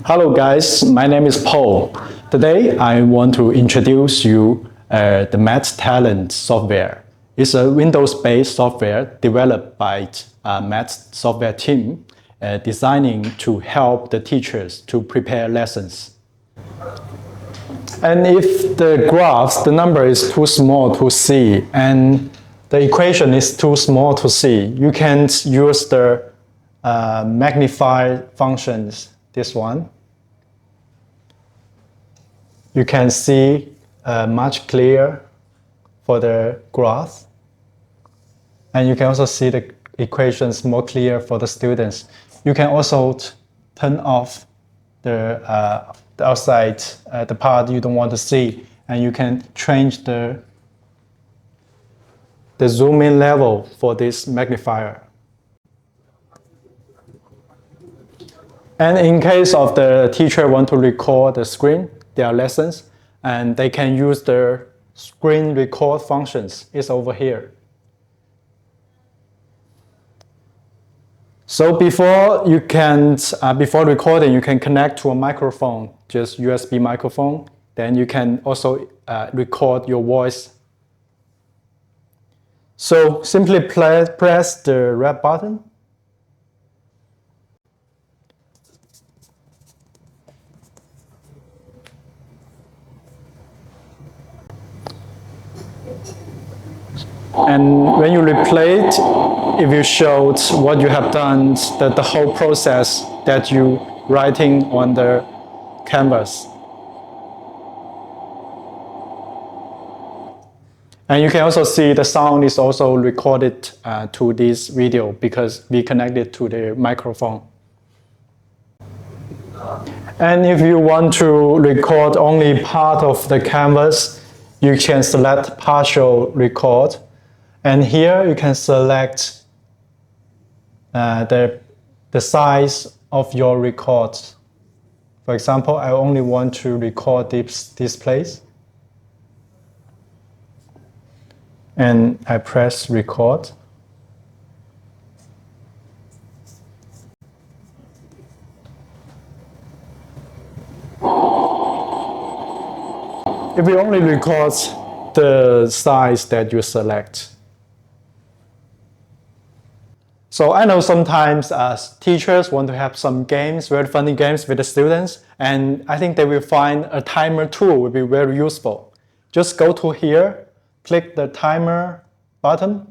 Hello guys, my name is Paul. Today I want to introduce you the METZ Talent software. It's a Windows-based software developed by METZ software team designing to help the teachers to prepare lessons. And if the graphs, the number is too small to see and the equation is too small to see, you can use the Magnifier functions, this one. You can see much clearer for the graph. And you can also see the equations more clear for the students. You can also turn off the outside, the part you don't want to see, and you can change the zoom in level for this magnifier. And in case of the teacher want to record the screen, their lessons, and they can use the screen record functions. It's over here. So before recording, you can connect to a microphone, just USB microphone. Then you can also record your voice. So simply press the red button. And when you replay it, if you showed what you have done, the whole process that you writing on the canvas. And you can also see the sound is also recorded to this video because we connected to the microphone. And if you want to record only part of the canvas, you can select partial record. And here you can select the size of your record. For example, I only want to record this place. And I press record. If you only record the size that you select. So I know sometimes teachers want to have some games, very funny games with the students, and I think they will find a timer tool will be very useful. Just go to here, click the timer button,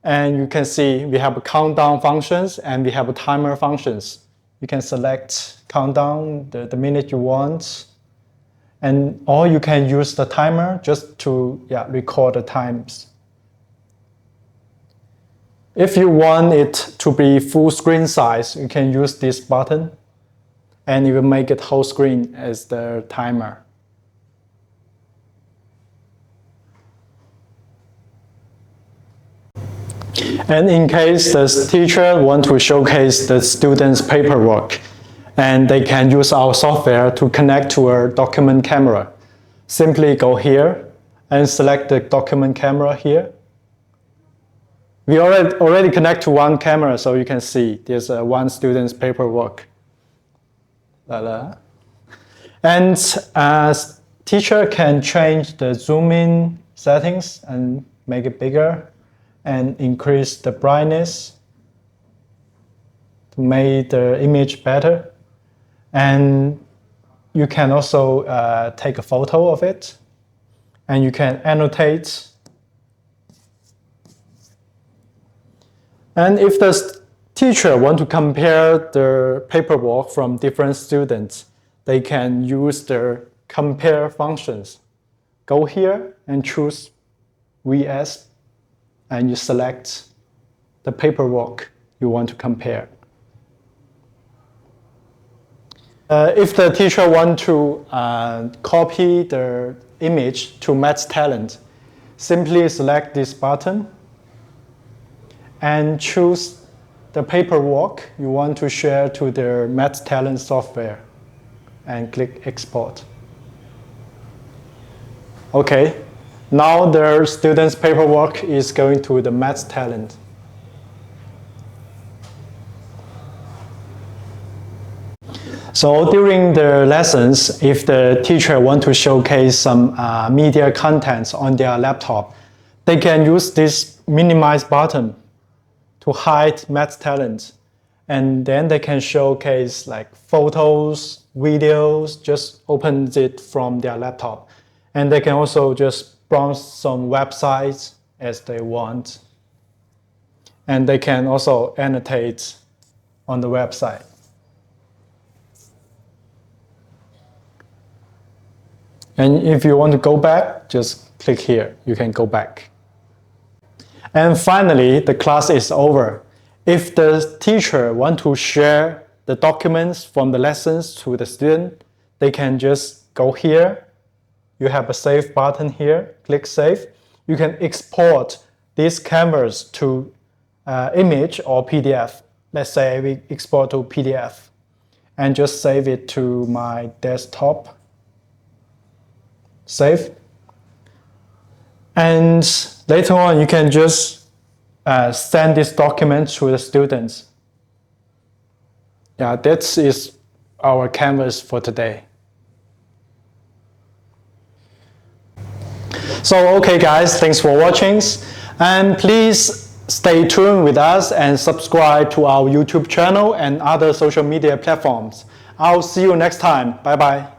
and you can see we have a countdown functions and we have a timer functions. You can select countdown, the minute you want, or you can use the timer just to record the times. If you want it to be full screen size, you can use this button and you will make it whole screen as the timer. And in case the teacher wants to showcase the students' paperwork, and they can use our software to connect to a document camera. Simply go here and select the document camera here. We already connect to one camera, so you can see there's one student's paperwork. And teacher can change the zoom in settings and make it bigger and increase the brightness to make the image better. And you can also take a photo of it, and you can annotate. And if the teacher wants to compare the paperwork from different students, they can use the compare functions. Go here and choose VS, and you select the paperwork you want to compare. If the teacher wants to copy the image to METZ Talent, simply select this button and choose the paperwork you want to share to the METZ Talent software and click export. Okay, now the student's paperwork is going to the METZ Talent. So during the lessons, if the teacher want to showcase some media contents on their laptop, they can use this minimize button to hide METZ Talent. And then they can showcase like photos, videos, just open it from their laptop. And they can also just browse some websites as they want. And they can also annotate on the website. And if you want to go back, just click here. You can go back. And finally, the class is over. If the teacher want to share the documents from the lessons to the student, they can just go here. You have a save button here. Click save. You can export these canvas to image or PDF. Let's say we export to PDF and just save it to my desktop. Save. And later on, you can just send this document to the students. Yeah, that is our canvas for today. So, okay guys, thanks for watching. And please stay tuned with us and subscribe to our YouTube channel and other social media platforms. I'll see you next time. Bye bye.